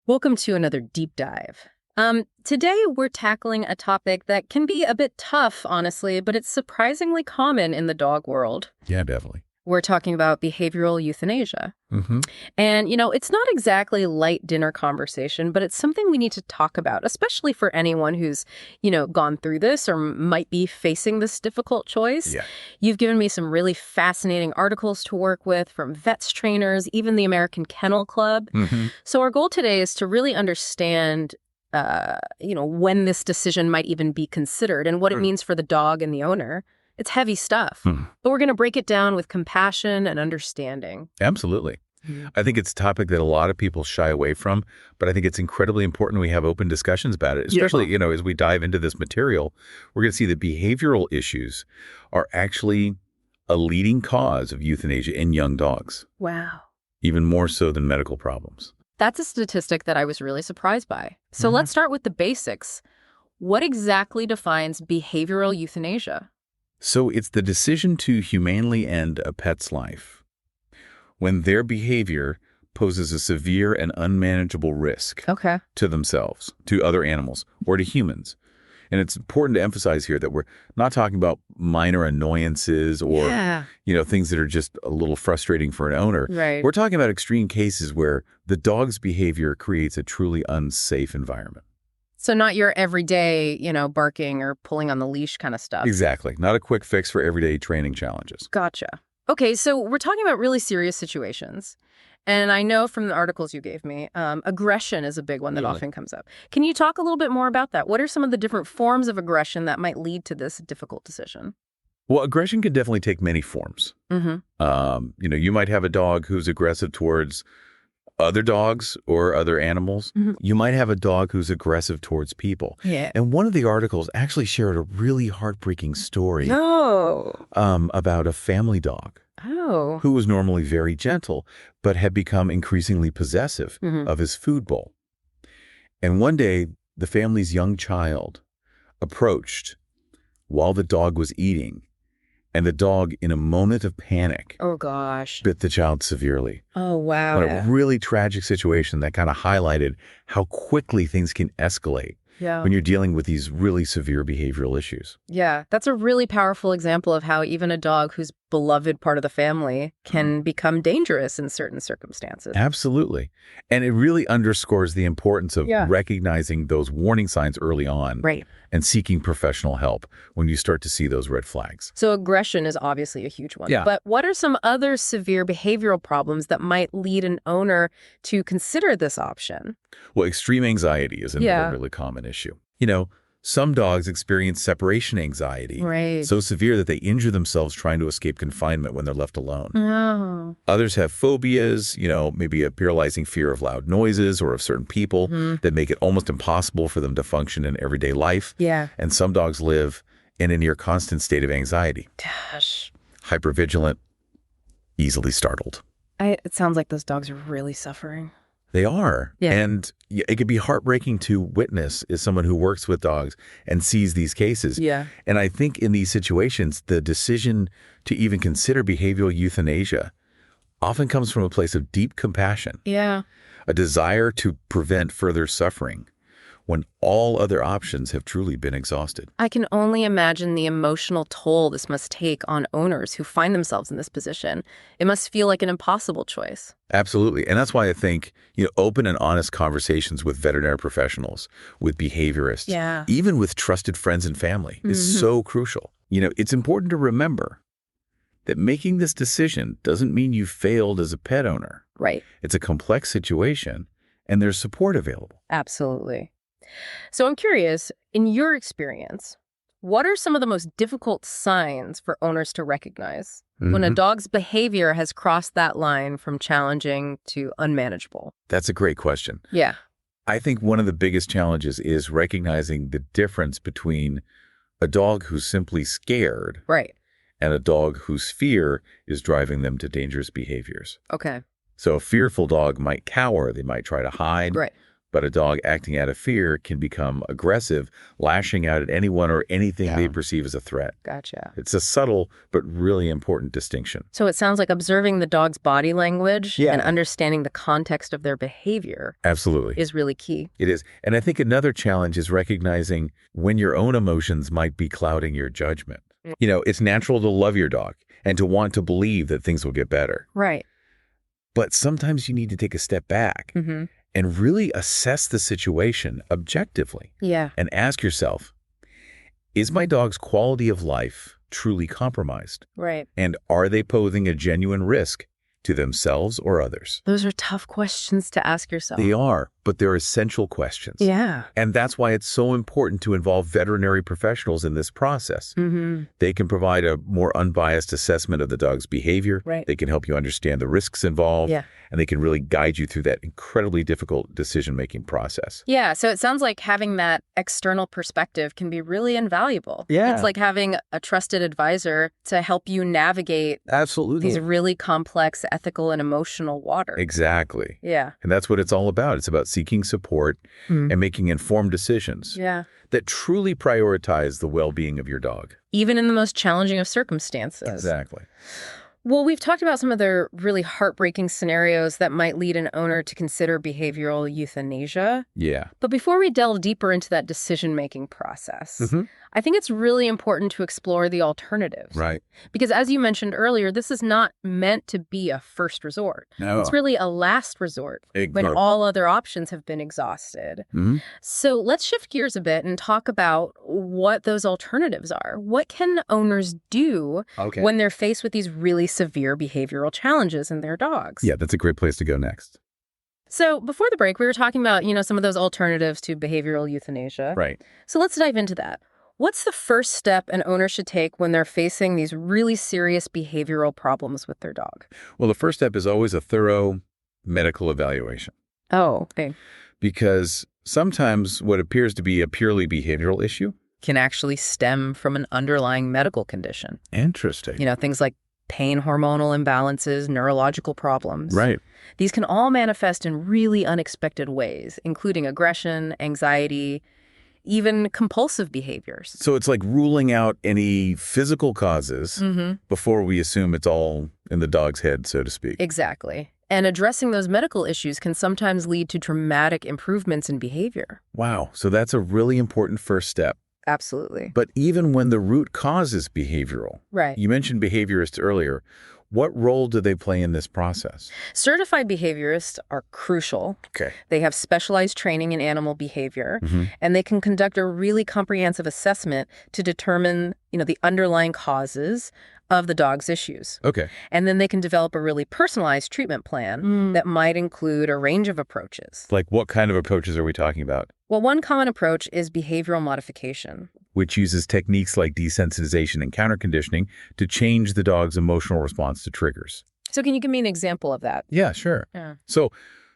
Welcome to another deep dive. Today we're tackling a topic that can be a bit tough, honestly, but it's surprisingly common in the dog world. Yeah, definitely. We're talking about behavioral euthanasia. Mm-hmm. And, it's not exactly light dinner conversation, but it's something we need to talk about, especially for anyone who's, gone through this or might be facing this difficult choice. Yeah. You've given me some really fascinating articles to work with from vets trainers, even the American Kennel Club. Mm-hmm. So our goal today is to really understand when this decision might even be considered and what it means for the dog and the owner. It's heavy stuff, but we're going to break it down with compassion and understanding. Absolutely. I think it's a topic that a lot of people shy away from, but I think it's incredibly important we have open discussions about it, especially, as we dive into this material, we're going to see that behavioral issues are actually a leading cause of euthanasia in young dogs. Wow. Even more so than medical problems. That's a statistic that I was really surprised by. So let's start with the basics. What exactly defines behavioral euthanasia? So it's the decision to humanely end a pet's life when their behavior poses a severe and unmanageable risk to themselves, to other animals, or to humans. And it's important to emphasize here that we're not talking about minor annoyances or, things that are just a little frustrating for an owner. Right. We're talking about extreme cases where the dog's behavior creates a truly unsafe environment. So not your everyday, barking or pulling on the leash kind of stuff. Exactly. Not a quick fix for everyday training challenges. Gotcha. Okay, so we're talking about really serious situations. And I know from the articles you gave me, aggression is a big one that often comes up. Can you talk a little bit more about that? What are some of the different forms of aggression that might lead to this difficult decision? Well, aggression can definitely take many forms. You might have a dog who's aggressive towards other dogs or other animals. You might have a dog who's aggressive towards people. Yeah. And one of the articles actually shared a really heartbreaking story about a family dog who was normally very gentle, but had become increasingly possessive of his food bowl. And one day, the family's young child approached while the dog was eating, and the dog, in a moment of panic, bit the child severely. Oh, wow. A really tragic situation that kind of highlighted how quickly things can escalate when you're dealing with these really severe behavioral issues. Yeah, that's a really powerful example of how even a dog who's beloved part of the family can become dangerous in certain circumstances. Absolutely. And it really underscores the importance of recognizing those warning signs early on and seeking professional help when you start to see those red flags. So aggression is obviously a huge one. Yeah. But what are some other severe behavioral problems that might lead an owner to consider this option? Well, extreme anxiety is another really common issue. Some dogs experience separation anxiety, so severe that they injure themselves trying to escape confinement when they're left alone. Oh. Others have phobias, maybe a paralyzing fear of loud noises or of certain people that make it almost impossible for them to function in everyday life. Yeah. And some dogs live in a near constant state of anxiety. Gosh. Hypervigilant, easily startled. It sounds like those dogs are really suffering. They are. Yeah. And it can be heartbreaking to witness as someone who works with dogs and sees these cases. Yeah. And I think in these situations, the decision to even consider behavioral euthanasia often comes from a place of deep compassion. Yeah. A desire to prevent further suffering when all other options have truly been exhausted. I can only imagine the emotional toll this must take on owners who find themselves in this position. It must feel like an impossible choice. Absolutely. And that's why I think, open and honest conversations with veterinary professionals, with behaviorists, even with trusted friends and family is so crucial. It's important to remember that making this decision doesn't mean you failed as a pet owner. Right. It's a complex situation, and there's support available. Absolutely. So I'm curious, in your experience, what are some of the most difficult signs for owners to recognize when a dog's behavior has crossed that line from challenging to unmanageable? That's a great question. Yeah. I think one of the biggest challenges is recognizing the difference between a dog who's simply scared and a dog whose fear is driving them to dangerous behaviors. Okay. So a fearful dog might cower, they might try to hide. Right. But a dog acting out of fear can become aggressive, lashing out at anyone or anything they perceive as a threat. Gotcha. It's a subtle but really important distinction. So it sounds like observing the dog's body language and understanding the context of their behavior is really key. It is. And I think another challenge is recognizing when your own emotions might be clouding your judgment. You know, it's natural to love your dog and to want to believe that things will get better. Right. But sometimes you need to take a step back and really assess the situation objectively. Yeah. And ask yourself, is my dog's quality of life truly compromised? Right. And are they posing a genuine risk to themselves or others? Those are tough questions to ask yourself. They are, but they're essential questions. Yeah. And that's why it's so important to involve veterinary professionals in this process. They can provide a more unbiased assessment of the dog's behavior. Right. They can help you understand the risks involved. Yeah. And they can really guide you through that incredibly difficult decision-making process. Yeah, so it sounds like having that external perspective can be really invaluable. Yeah. It's like having a trusted advisor to help you navigate these really complex ethical and emotional waters. Exactly. Yeah. And that's what it's all about. It's about seeking support and making informed decisions that truly prioritize the well-being of your dog. Even in the most challenging of circumstances. Exactly. Well, we've talked about some of the really heartbreaking scenarios that might lead an owner to consider behavioral euthanasia. Yeah. But before we delve deeper into that decision-making process, I think it's really important to explore the alternatives. Right. Because as you mentioned earlier, this is not meant to be a first resort. No. It's really a last resort when all other options have been exhausted. So let's shift gears a bit and talk about what those alternatives are. What can owners do when they're faced with these really severe behavioral challenges in their dogs? Yeah, that's a great place to go next. So before the break, we were talking about, some of those alternatives to behavioral euthanasia. Right. So let's dive into that. What's the first step an owner should take when they're facing these really serious behavioral problems with their dog? Well, the first step is always a thorough medical evaluation. Oh, okay. Because sometimes what appears to be a purely behavioral issue can actually stem from an underlying medical condition. Interesting. Things like pain hormonal imbalances, neurological problems. Right. These can all manifest in really unexpected ways, including aggression, anxiety, even compulsive behaviors. So it's like ruling out any physical causes before we assume it's all in the dog's head, so to speak. Exactly. And addressing those medical issues can sometimes lead to dramatic improvements in behavior. Wow. So that's a really important first step. Absolutely. But even when the root cause is behavioral, right? You mentioned behaviorists earlier. What role do they play in this process? Certified behaviorists are crucial. Okay. They have specialized training in animal behavior, and they can conduct a really comprehensive assessment to determine, the underlying causes of the dog's issues. Okay. And then they can develop a really personalized treatment plan that might include a range of approaches. Like what kind of approaches are we talking about? Well, one common approach is behavioral modification, which uses techniques like desensitization and counterconditioning to change the dog's emotional response to triggers. So can you give me an example of that? Yeah, sure. Yeah. So,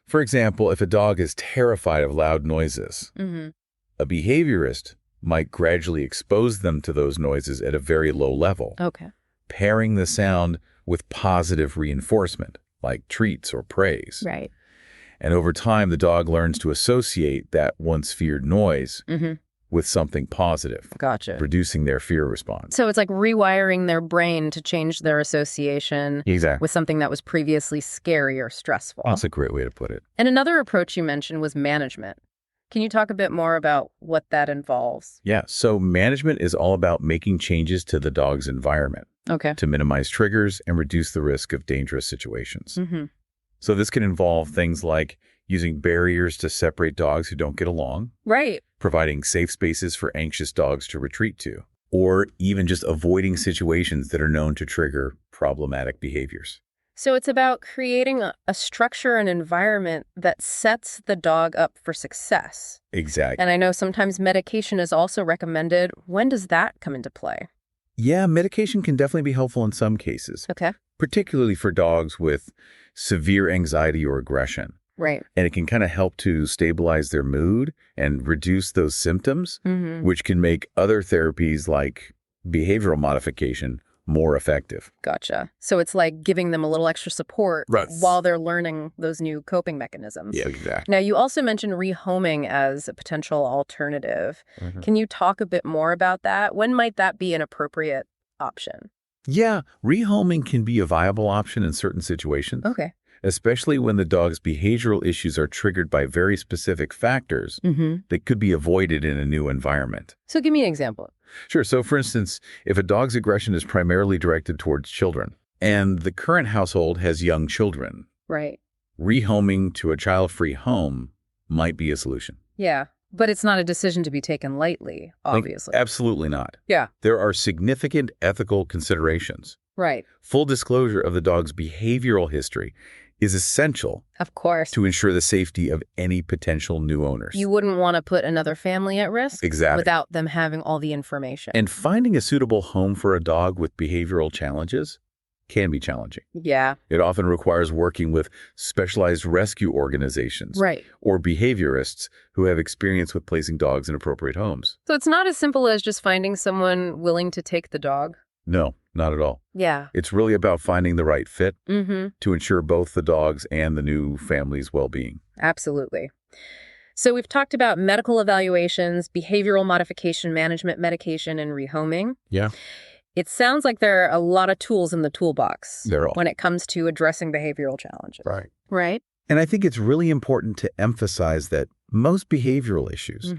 for example, if a dog is terrified of loud noises, a behaviorist might gradually expose them to those noises at a very low level. Okay. Pairing the sound with positive reinforcement, like treats or praise. Right. And over time, the dog learns to associate that once feared noise with something positive. Gotcha. Reducing their fear response. So it's like rewiring their brain to change their association with something that was previously scary or stressful. That's a great way to put it. And another approach you mentioned was management. Can you talk a bit more about what that involves? Yeah. So management is all about making changes to the dog's environment. Okay. To minimize triggers and reduce the risk of dangerous situations. So this can involve things like using barriers to separate dogs who don't get along. Right. Providing safe spaces for anxious dogs to retreat to. Or even just avoiding situations that are known to trigger problematic behaviors. So it's about creating a structure and environment that sets the dog up for success. Exactly. And I know sometimes medication is also recommended. When does that come into play? Yeah, medication can definitely be helpful in some cases. Okay. Particularly for dogs with severe anxiety or aggression. Right. And it can kind of help to stabilize their mood and reduce those symptoms, which can make other therapies like behavioral modification more effective. Gotcha. So it's like giving them a little extra support while they're learning those new coping mechanisms. Yeah, exactly. Now, you also mentioned rehoming as a potential alternative. Can you talk a bit more about that? When might that be an appropriate option? Yeah, rehoming can be a viable option in certain situations. Okay. Especially when the dog's behavioral issues are triggered by very specific factors that could be avoided in a new environment. So give me an example. Sure. So, for instance, if a dog's aggression is primarily directed towards children, and the current household has young children, right, rehoming to a child-free home might be a solution. Yeah, but it's not a decision to be taken lightly, obviously. Absolutely not. Yeah. There are significant ethical considerations. Right. Full disclosure of the dog's behavioral history is essential, of course, to ensure the safety of any potential new owners. You wouldn't want to put another family at risk without them having all the information. And finding a suitable home for a dog with behavioral challenges can be challenging. Yeah. It often requires working with specialized rescue organizations or behaviorists who have experience with placing dogs in appropriate homes. So it's not as simple as just finding someone willing to take the dog? No, not at all. Yeah. It's really about finding the right fit to ensure both the dog's and the new family's well-being. Absolutely. So we've talked about medical evaluations, behavioral modification management, medication, and rehoming. Yeah. It sounds like there are a lot of tools in the toolbox when it comes to addressing behavioral challenges. Right. Right. And I think it's really important to emphasize that most behavioral issues,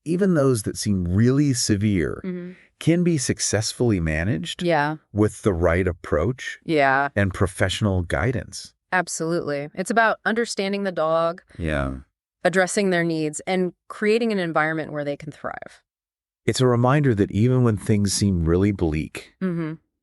even those that seem really severe, can be successfully managed with the right approach and professional guidance. Absolutely. It's about understanding the dog, addressing their needs, and creating an environment where they can thrive. It's a reminder that even when things seem really bleak,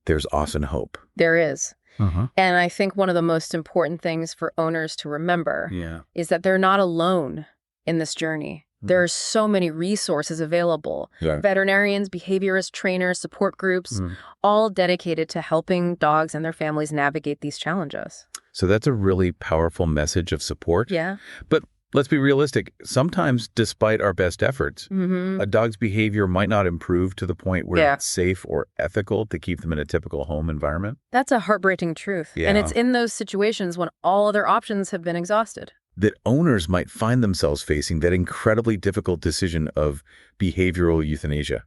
there's often hope. There is. And I think one of the most important things for owners to remember is that they're not alone in this journey. There are so many resources available. Veterinarians, behaviorists, trainers, support groups, all dedicated to helping dogs and their families navigate these challenges. So that's a really powerful message of support. Yeah. But let's be realistic. Sometimes, despite our best efforts, a dog's behavior might not improve to the point where it's safe or ethical to keep them in a typical home environment. That's a heartbreaking truth. And it's in those situations when all other options have been exhausted that owners might find themselves facing that incredibly difficult decision of behavioral euthanasia.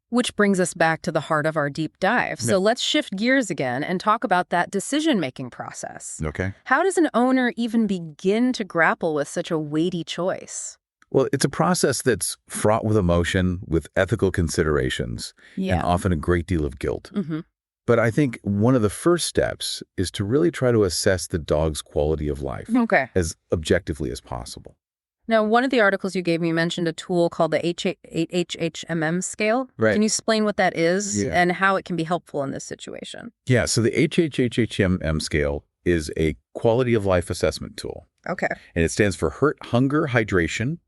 Which brings us back to the heart of our deep dive. So let's shift gears again and talk about that decision-making process. Okay. How does an owner even begin to grapple with such a weighty choice? Well, it's a process that's fraught with emotion, with ethical considerations, and often a great deal of guilt. But I think one of the first steps is to really try to assess the dog's quality of life as objectively as possible. Now, one of the articles you gave me mentioned a tool called the HHMM scale. Right. Can you explain what that is and how it can be helpful in this situation? Yeah, so the HHMM scale is a quality of life assessment tool. Okay. And it stands for hunger, hydration,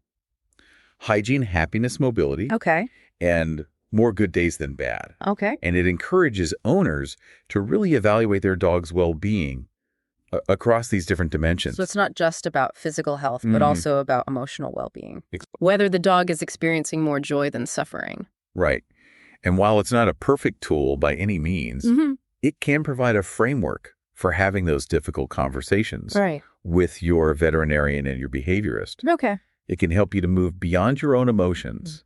hygiene, happiness, mobility. Okay. And more good days than bad. Okay. And it encourages owners to really evaluate their dog's well-being across these different dimensions. So it's not just about physical health, but also about emotional well-being. Whether the dog is experiencing more joy than suffering. Right. And while it's not a perfect tool by any means, it can provide a framework for having those difficult conversations with your veterinarian and your behaviorist. Okay. It can help you to move beyond your own emotions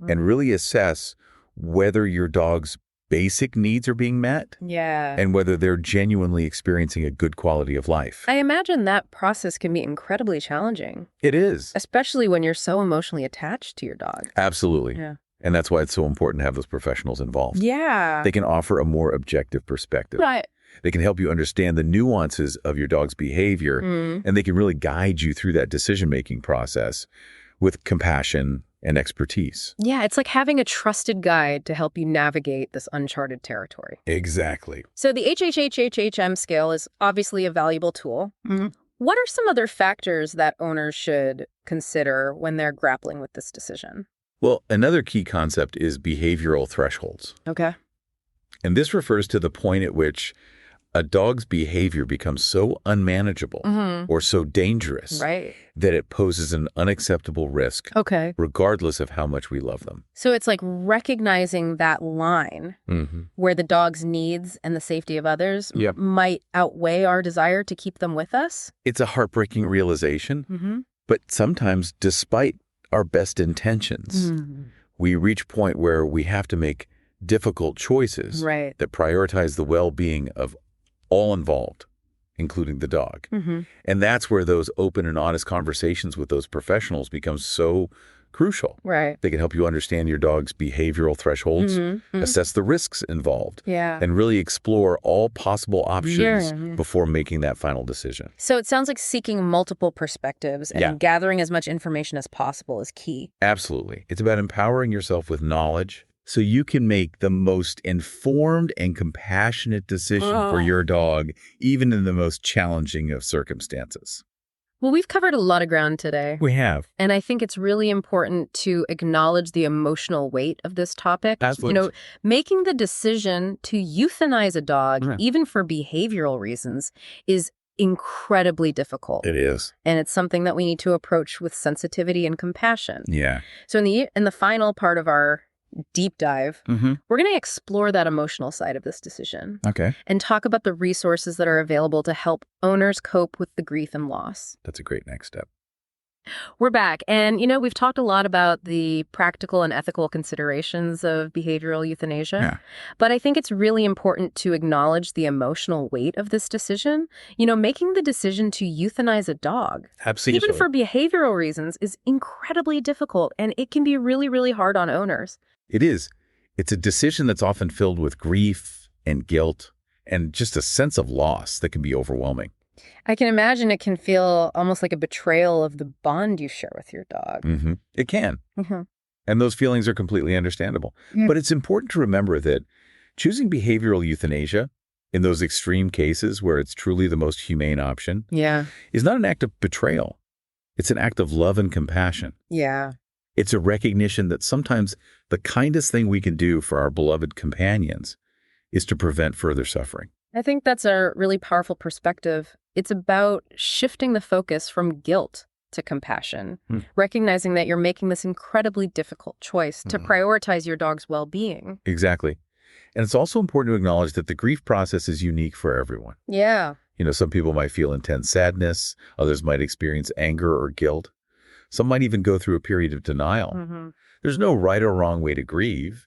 and really assess whether your dog's basic needs are being met and whether they're genuinely experiencing a good quality of life. I imagine that process can be incredibly challenging. It is. Especially when you're so emotionally attached to your dog. Absolutely. Yeah. And that's why it's so important to have those professionals involved. Yeah. They can offer a more objective perspective. Right. They can help you understand the nuances of your dog's behavior, and they can really guide you through that decision-making process with compassion and expertise. Yeah, it's like having a trusted guide to help you navigate this uncharted territory. Exactly. So the HHHHM scale is obviously a valuable tool. What are some other factors that owners should consider when they're grappling with this decision? Well, another key concept is behavioral thresholds. Okay. And this refers to the point at which a dog's behavior becomes so unmanageable or so dangerous that it poses an unacceptable risk, regardless of how much we love them. So it's like recognizing that line where the dog's needs and the safety of others might outweigh our desire to keep them with us. It's a heartbreaking realization, but sometimes, despite our best intentions, we reach a point where we have to make difficult choices that prioritize the well-being of all involved, including the dog. And that's where those open and honest conversations with those professionals become so crucial. They can help you understand your dog's behavioral thresholds, assess the risks involved, and really explore all possible options before making that final decision. So it sounds like seeking multiple perspectives and gathering as much information as possible is key. Absolutely. It's about empowering yourself with knowledge so you can make the most informed and compassionate decision for your dog, even in the most challenging of circumstances. Well, we've covered a lot of ground today. We have. And I think it's really important to acknowledge the emotional weight of this topic. Absolutely. You know, making the decision to euthanize a dog, even for behavioral reasons, is incredibly difficult. It is. And it's something that we need to approach with sensitivity and compassion. Yeah. So in the final part of our deep dive, we're going to explore that emotional side of this decision. And talk about the resources that are available to help owners cope with the grief and loss. That's a great next step. We're back. And, you know, we've talked a lot about the practical and ethical considerations of behavioral euthanasia. But I think it's really important to acknowledge the emotional weight of this decision. You know, making the decision to euthanize a dog, even for behavioral reasons, is incredibly difficult. And it can be really, really hard on owners. It is. It's a decision that's often filled with grief and guilt and just a sense of loss that can be overwhelming. I can imagine it can feel almost like a betrayal of the bond you share with your dog. It can. And those feelings are completely understandable. But it's important to remember that choosing behavioral euthanasia in those extreme cases where it's truly the most humane option is not an act of betrayal. It's an act of love and compassion. It's a recognition that sometimes the kindest thing we can do for our beloved companions is to prevent further suffering. I think that's a really powerful perspective. It's about shifting the focus from guilt to compassion, recognizing that you're making this incredibly difficult choice to prioritize your dog's well-being. Exactly. And it's also important to acknowledge that the grief process is unique for everyone. You know, some people might feel intense sadness, others might experience anger or guilt. Some might even go through a period of denial. There's no right or wrong way to grieve.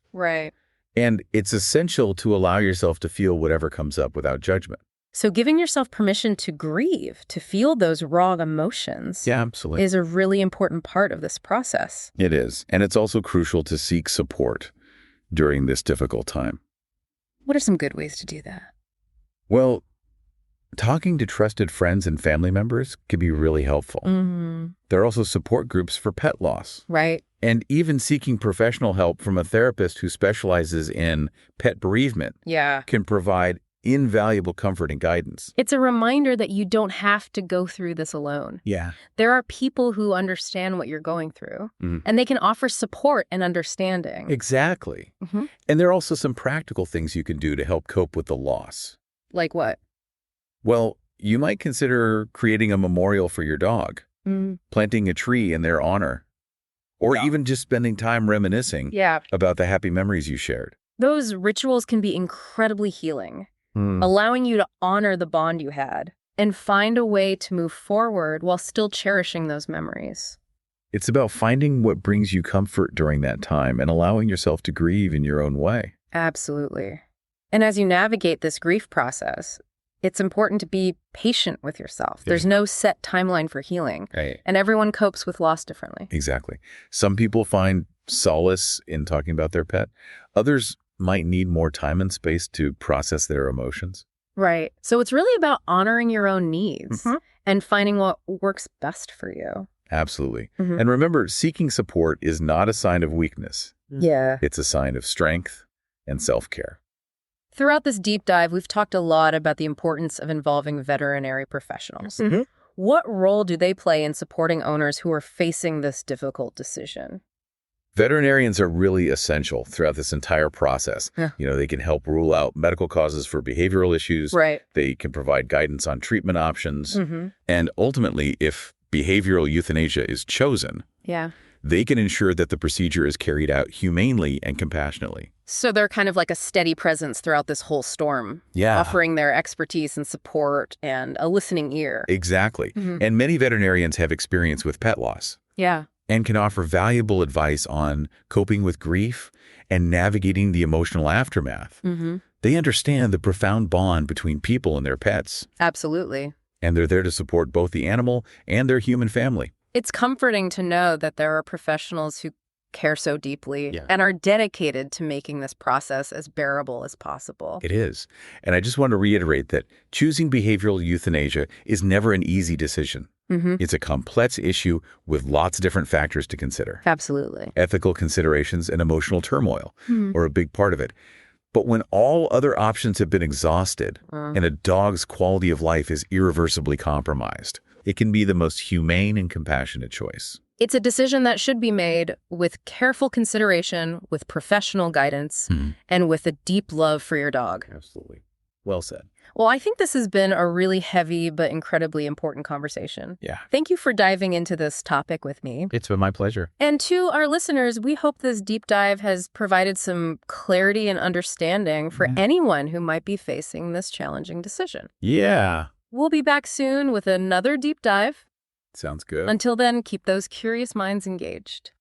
And it's essential to allow yourself to feel whatever comes up without judgment. So giving yourself permission to grieve, to feel those raw emotions, absolutely, is a really important part of this process. It is. And it's also crucial to seek support during this difficult time. What are some good ways to do that? Well, talking to trusted friends and family members can be really helpful. There are also support groups for pet loss. And even seeking professional help from a therapist who specializes in pet bereavement can provide invaluable comfort and guidance. It's a reminder that you don't have to go through this alone. There are people who understand what you're going through, and they can offer support and understanding. Exactly. And there are also some practical things you can do to help cope with the loss. Like what? Well, you might consider creating a memorial for your dog, planting a tree in their honor, or even just spending time reminiscing about the happy memories you shared. Those rituals can be incredibly healing, allowing you to honor the bond you had and find a way to move forward while still cherishing those memories. It's about finding what brings you comfort during that time and allowing yourself to grieve in your own way. Absolutely. And as you navigate this grief process, it's important to be patient with yourself. There's no set timeline for healing. And everyone copes with loss differently. Exactly. Some people find solace in talking about their pet. Others might need more time and space to process their emotions. So it's really about honoring your own needs and finding what works best for you. Absolutely. And remember, seeking support is not a sign of weakness. It's a sign of strength and self-care. Throughout this deep dive, we've talked a lot about the importance of involving veterinary professionals. What role do they play in supporting owners who are facing this difficult decision? Veterinarians are really essential throughout this entire process. Yeah. They can help rule out medical causes for behavioral issues. Right. They can provide guidance on treatment options. Mm-hmm. And ultimately, if behavioral euthanasia is chosen, they can ensure that the procedure is carried out humanely and compassionately. So they're kind of like a steady presence throughout this whole storm, offering their expertise and support and a listening ear. Exactly. Mm-hmm. And many veterinarians have experience with pet loss. Yeah. And can offer valuable advice on coping with grief and navigating the emotional aftermath. Mm-hmm. They understand the profound bond between people and their pets. Absolutely. And they're there to support both the animal and their human family. It's comforting to know that there are professionals who care so deeply and are dedicated to making this process as bearable as possible. It is. And I just want to reiterate that choosing behavioral euthanasia is never an easy decision. Mm-hmm. It's a complex issue with lots of different factors to consider. Absolutely. Ethical considerations and emotional turmoil are a big part of it. But when all other options have been exhausted and a dog's quality of life is irreversibly compromised, it can be the most humane and compassionate choice. It's a decision that should be made with careful consideration, with professional guidance, and with a deep love for your dog. Absolutely. Well said. Well, I think this has been a really heavy but incredibly important conversation. Yeah. Thank you for diving into this topic with me. It's been my pleasure. And to our listeners, we hope this deep dive has provided some clarity and understanding for anyone who might be facing this challenging decision. Yeah. We'll be back soon with another deep dive. Sounds good. Until then, keep those curious minds engaged.